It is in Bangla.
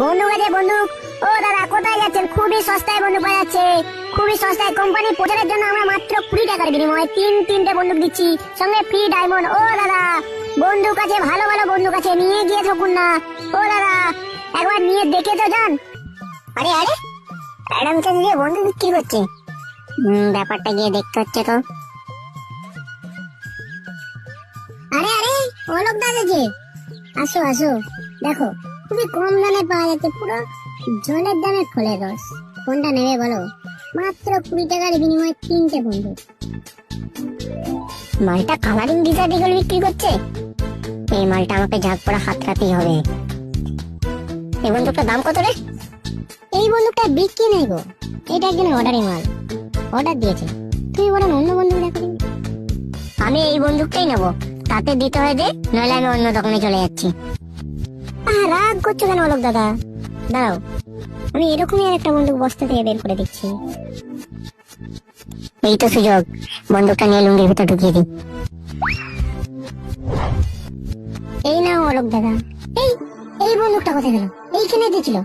বন্দুক আছে বন্দুক। ও দাদা কোথায় যাচ্ছেন? খুবই সস্তায় বন্দুক পাওয়া যাচ্ছে, খুবই সস্তায়। কোম্পানি প্রচারের জন্য আমরা মাত্র 20 টাকার বিনিময়ে তিনটে বন্দুক দিচ্ছি, সঙ্গে ফ্রি ডায়মন্ড। ও দাদা বন্দুক আছে, ভালো ভালো বন্দুক আছে, নিয়ে গিয়ে থাকুন না। ও দাদা একবার নিয়ে দেখে তো যান। আরে আরে অ্যাডাম চাঁদ গিয়ে বন্দুক বিক্রি করছে। ব্যাপারটা গিয়ে দেখতে হচ্ছে তো। আরে আরে অলোক দাদা যে, আসো আসো, দেখো খুবই কম দামে পাওয়া যাচ্ছে, পুরো জলের দামে ফলের রস। কোনটা নেবে বলো? মাত্র 20 টাকার বিনিময়ে 3টে বন্দুক। মালটা কালারিং ডিজাইন এগুলো বিক্রি করছে। এই মালটা আমাকে ঝাঁক পড়া হাতড়াতেই হবে। এই বন্দুকটার দাম কত রে? এই বন্দুকটা বিক্রি নেই গো, এটা একজন অর্ডারি মাল, অর্ডার দিয়েছে। তুমি বরং অন্য বন্দুক দেখো। আমি এই বন্দুকটাই নেবো, তাতে দিতে হয় যে, নইলে আমি অন্য দোকানে চলে যাচ্ছি। রাগ করছো কেন অলোক দাদা? দাঁড়াও, আমি এরকমই আর একটা বন্দুক বস্তা থেকে বের করে দিচ্ছি। এই তো সুযোগ, বন্দুকটা নিয়ে লুঙ্গির ভিতর ঢুকিয়ে দিই। এই নাও অলোক দাদা। এই এই বন্দুকটা কোথায় গেল? এইখানে দিয়েছিল।